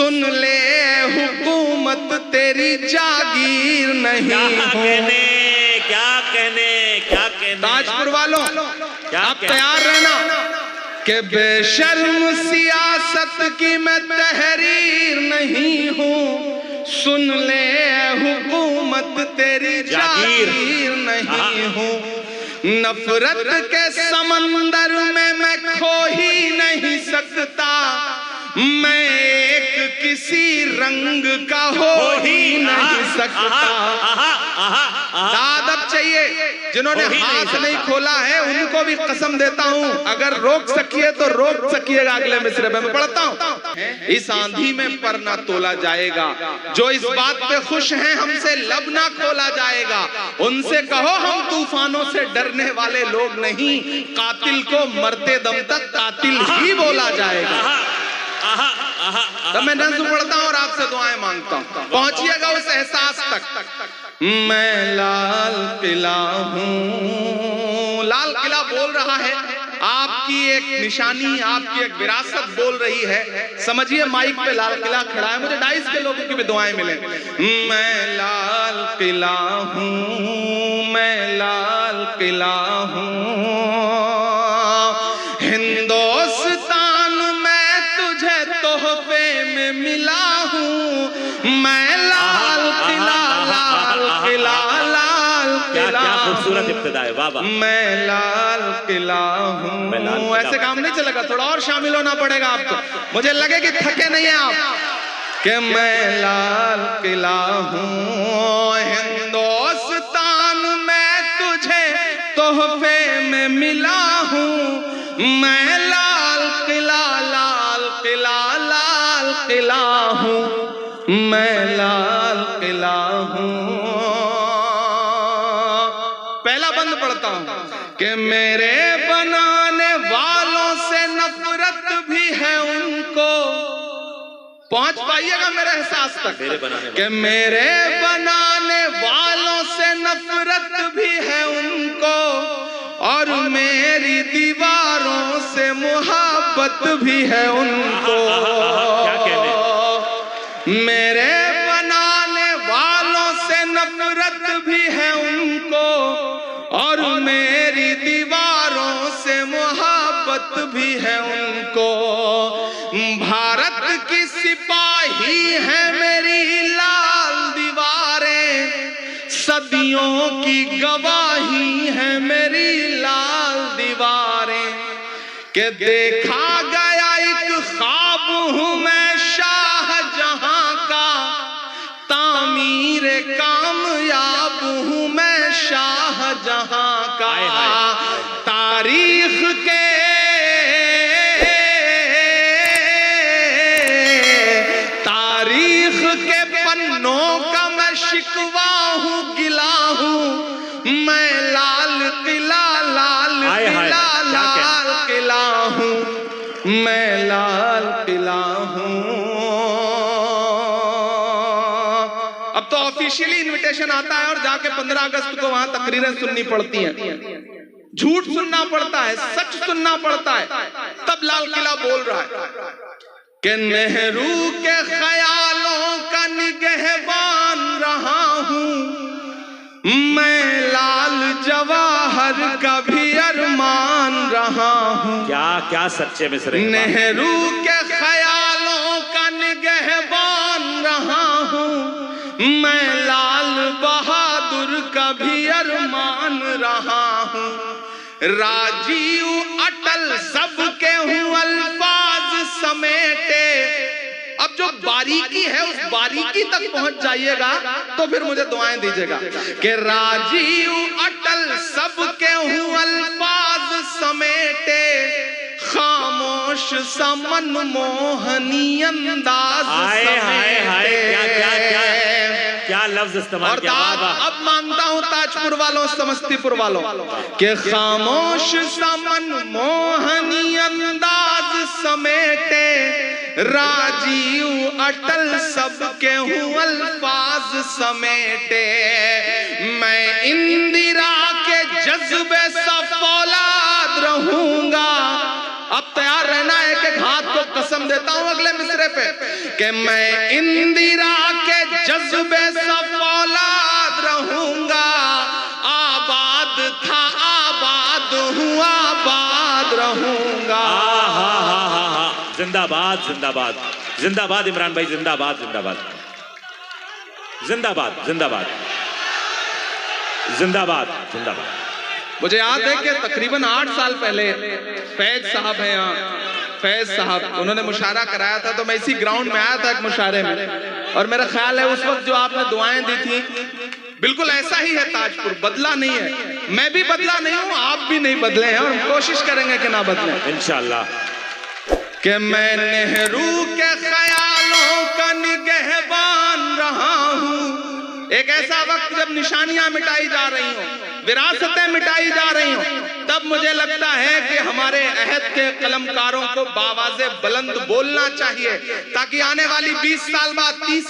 सुन ले हुकूमत तेरी जागीर नहीं हो। क्या कहने ताजपुर वालों आप तैयार रहना कि बेशर्म सियासत की मैं तहरीर नहीं हूँ। सुन ले हुकूमत तेरी जागीर नहीं हूँ। नफरत के समंदर में मैं खो ही नहीं सकता। मैं एक किसी रंग का हो ही नहीं सकता। दादब चाहिए जिन्होंने हाथ नहीं खोला है उनको भी कसम देता हूं, अगर रोक सकिए तो रोक सकिएगा। अगले मिसरे में मैं पढ़ता हूं, इस आंधी में पर ना तोला जाएगा। जो इस बात पे खुश हैं हमसे लब ना खोला जाएगा। उनसे कहो हम तूफानों से डरने वाले लोग नहीं। कातिल को मरते दम तक कातिल ही बोला जाएगा। तब मैं नज़्म पढ़ता हूं और आपसे दुआएं मांगता हूं, पहुंचिएगा उस एहसास तक। मैं लाल किला हूं। लाल किला बोल रहा है, आपकी एक निशानी, आपकी एक विरासत बोल रही है। समझिए माइक पे लाल किला खड़ा है। मुझे 2.5 के लोगों की भी दुआएं मिले। मैं लाल किला हूं, मैं लाल किला हूं। हिंदुस्तान में तुझे तोहफे में मिला हूं। मैं लाल किला, लाल किला, लाल किला। क्या खूबसूरत इब्तिदा है, वाह वाह। मैं लाल किला हूँ। ऐसे काम नहीं चलेगा, थोड़ा और शामिल होना पड़ेगा आपको। मुझे लगे कि थके नहीं है आप कि मैं लाल किला हूँ। हिंदुस्तान में तुझे तोहफे में मिला हूँ। मैं लाल किला, लाल किला, लाल किला हूँ। मैं लाल किला हूँ। पहला बंद पढ़ता हूं कि मेरे बनाने वालों से नफरत भी है उनको। पहुंच पाइएगा मेरे एहसास तक कि मेरे बनाने वालों से नफरत भी है उनको और मेरी दीवारों से मुहब्बत भी है उनको। मेरे बनाने वालों से नफरत भी है उनको और मेरी दीवारों से मुहब्बत भी है उनको। भारत की सिपाही है मेरी लाल दीवारें। सदियों की गवाही है मेरी लाल दीवारें। कि देखा गया एक ख्वाब हूं मैं शाहजहां का। तामीर कामयाब हूं मैं शाहजहां का। तारीख के पन्नों का मैं शिकवा हूं, गिला हूं। मैं लाल किला, लाल किला, लाल किला हूं। मैं लाल किला हूं। अब तो ऑफिशियली इनविटेशन आता है और जाके 15 अगस्त को वहां तकरीरें सुननी पड़ती हैं। झूठ सुनना पड़ता है, सच सुनना पड़ता है, तब लाल किला बोल रहा है कि नेहरू के ख्यालों का निगहबान रहा हूं। मैं लाल जवाहर का भी अरमान रहा हूं। क्या क्या सच्चे मिसरे। नेहरू के ख्यालों का निगहबान रहा हूं। मैं लाल बहादुर का भी अरमान रहा हूं। राजीव अटल सबके हूं अल्फाज समेटे। अब जो बारीकी है उस बारीकी तक पहुंच जाइएगा तो फिर मुझे दुआएं दीजिएगा कि राजीव अटल सबके हूं अल्फाज समेटे। खामोश सा मनमोहनी अंदाज समेटे। क्या लफ्ज इस्तेमाल किया। अब मानता हूं ताजपुर वालों, समस्तीपुर वालों के खामोश सा मनमोहनी अंदाज समेटे। राजीव अटल सबके हूं अल्फाज समेटे। मैं इंदिरा के जज्बे सा फौलाद रहूंगा। अब तैयार रहना, एक एक हाथ को कसम देता हूं अगले मिसरे पे कि मैं इंदिरा के जज्बे से औलाद रहूंगा। आबाद था आबाद हूँ आबाद रहूंगा। जिंदाबाद जिंदाबाद जिंदाबाद इमरान भाई, जिंदाबाद जिंदाबाद जिंदाबाद जिंदाबाद जिंदाबाद जिंदाबाद। मुझे याद है कि तकरीबन 8 साल पहले फैज साहब हैं यहाँ, फैज साहब, उन्होंने मुशायरा कराया था, तो मैं इसी ग्राउंड में आया था एक मुशायरे में, और मेरा ख्याल है उस वक्त जो आपने दुआएं दी थी बिल्कुल ऐसा ही है ताजपुर, बदला नहीं है। मैं भी बदला नहीं हूँ, आप भी नहीं बदले हैं, और कोशिश करेंगे कि ना बदले इंशाअल्लाह। कि मैं नेहरू के ख्यालों का निगहबान रहा हूँ। एक ऐसा वक्त जब निशानियां मिटाई जा रही हो, विरासतें मिटाई जा रही हो, तब मुझे लगता है कि हमारे अहद के कलमकारों को बावाज़े बुलंद बोलना चाहिए, ताकि आने वाली 20 साल बाद 30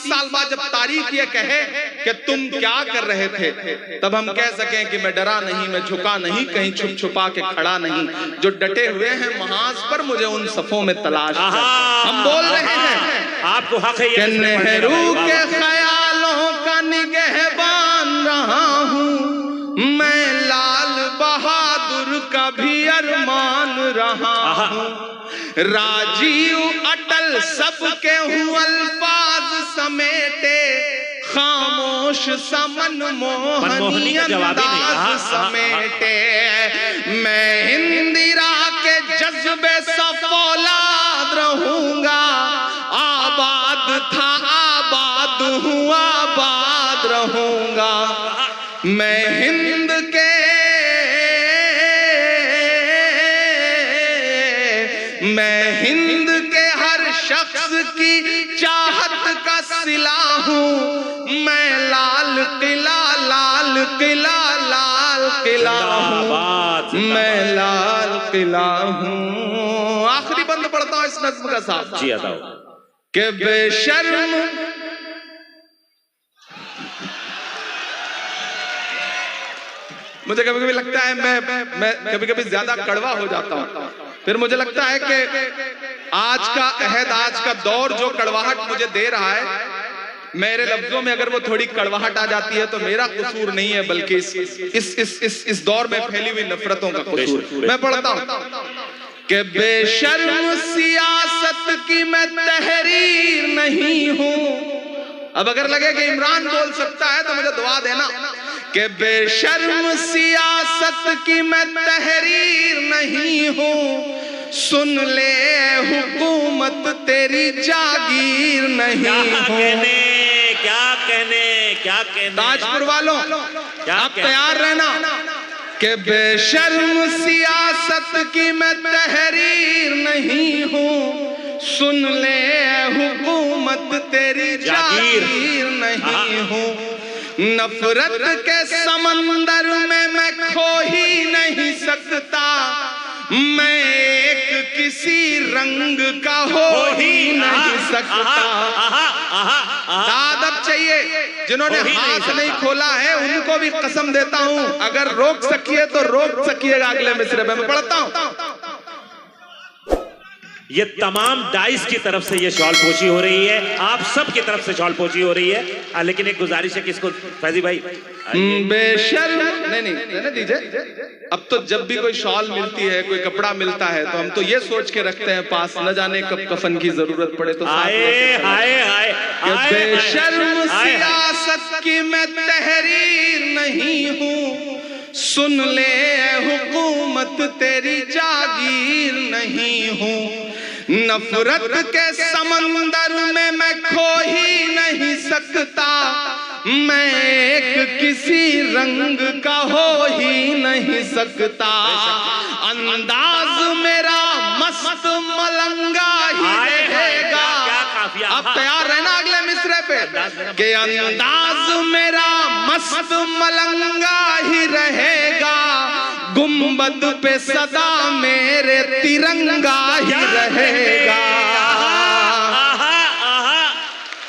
साल बाद जब तारीख ये कहे कि तुम क्या कर रहे थे, तब हम कह सकें कि मैं डरा नहीं, मैं झुका नहीं, कहीं छुप छुपा के खड़ा नहीं। जो डटे हुए हैं महाज पर, मुझे उन सफों में तलाश है। हम बोल रहे हैं आपको हक है ये नेहरू के ख्यालों का निगहबान रहा हूँ, मैं लाल बहादुर का भी अरमान रहा हूँ। राजीव अटल सबके हूँ अल्फाज समेटे, खामोश समन मोहनी अंदाज समेटे। मैं इंदिरा के जज्बे से औलाद रहूंगा। आबाद था आबाद हूँ आबाद रहूंगा। मैं हिंद के हर शख्स की चाहत का सिला हूँ। मैं लाल किला लाल किला लाल किला हूँ, मैं लाल किला हूँ। आखिरी बंद पढ़ता हूँ इस नज्म का साथ जी बताओ कि बेशर्म मुझे कभी कभी लगता है मैं कभी कभी ज्यादा कड़वा हो जाता हूँ। फिर मुझे लगता है कि आज का अहद, आज का दौर जो कड़वाहट मुझे दे रहा है, मेरे लफ्जों में अगर वो थोड़ी कड़वाहट आ जाती है तो मेरा कसूर नहीं है, बल्कि इस दौर में फैली हुई नफरतों का कसूर। मैं पढ़ता हूँ कि बेशर्म सियासत की मैं तहरीर नहीं हूँ। अब अगर लगे कि इमरान बोल सकता है तो मुझे दुआ देना कि बेशर्म सियासत की मैं तहरीर नहीं हूँ। सुन ले हुकूमत तेरी जागीर नहीं हूँ। क्या कहने ताजपुर वालों आप तैयार रहना कि बेशर्म सियासत की मैं तहरीर नहीं हूँ। सुन ले हुकूमत तेरी जागीर नहीं हूँ। नफरत के समंदर में मैं खो ही नहीं सकता। मैं एक किसी रंग का हो ही नहीं सकता। दादब चाहिए जिन्होंने हाथ नहीं खोला है, उनको भी कसम देता हूं, अगर रोक सकिए तो रोक सकिएगा। अगले मिसरे में मैं पढ़ता हूं। ये तमाम दाइस की तरफ से ये शॉल पोशी हो रही है, आप सब की तरफ से शॉल पोशी हो रही है। लेकिन एक गुजारिश है कि इसको फैजी भाई बेशर्म नहीं दीजिए। अब तो जब भी कोई शॉल मिलती है, कोई कपड़ा मिलता है, तो हम तो ये सोच के रखते हैं पास, न जाने कब कफन की जरूरत पड़े तो बेशर्म सियासत की मैं तहरीर नहीं हूँ। सुन ले हुकूमत तेरी जागीर नहीं हूँ। नफरत के समंदर में मैं खो ही नहीं सकता। मैं एक किसी रंग का हो ही नहीं सकता। अंदाज मेरा मस्त मलंगा ही रहेगा। अब तैयार रहना अगले मिसरे पे कि अंदाज मेरा मस्त मलंगा ही रहेगा। गुंबद पे सदा मेरे तिरंगा ही रहेगा।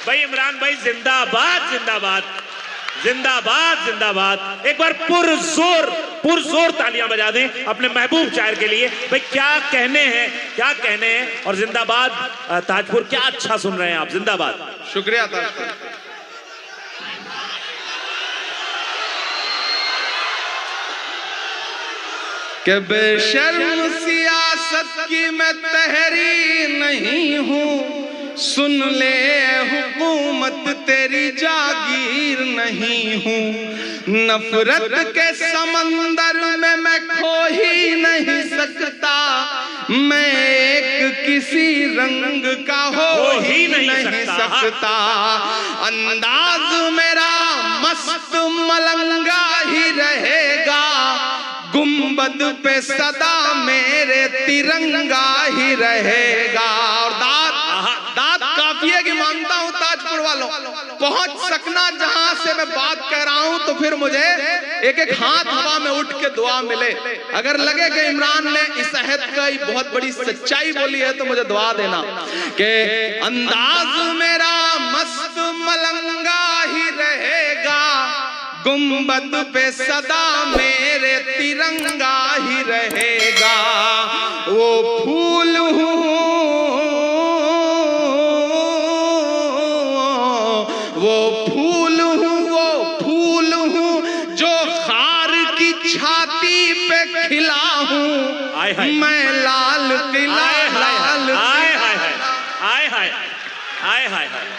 भाई इमरान भाई जिंदाबाद जिंदाबाद जिंदाबाद जिंदाबाद। एक बार पुरजोर पुरजोर तालियां बजा दें अपने महबूब शायर के लिए। भाई क्या कहने हैं, क्या कहने हैं। और जिंदाबाद ताजपुर, क्या अच्छा सुन रहे हैं आप, जिंदाबाद। शुक्रिया ताजपुर। कि बेशर्म सियासत की मैं तहरी नहीं हूँ, सुन ले हुकूमत तेरी जागीर नहीं हूँ। नफरत के समंदर में मैं खो ही नहीं सकता, मैं एक किसी रंग का हो ही नहीं सकता। अंदाज मेरा मस्त मलंगा ही रहेगा, गुंबद पे सदा मेरे तिरंगा ही रहेगा। और दाद काफिये की मानता हूं ताजपुर वालों, पहुंच सकना जहां से मैं बात कर रहा हूं तो फिर मुझे एक एक हाथ हवा में उठ के दुआ मिले। अगर लगे कि इमरान ने इस अहद का बहुत बड़ी सच्चाई बोली है तो मुझे दुआ देना कि अंदाज मेरा मस्त मलंगा ही रहेगा, गुंबद पे सदा मेरे तिरंगा ही रहेगा। वो फूल हूँ, वो फूल हूँ, वो फूल हूँ जो खार की छाती पे खिला हूँ। मैं लाल किला, लाल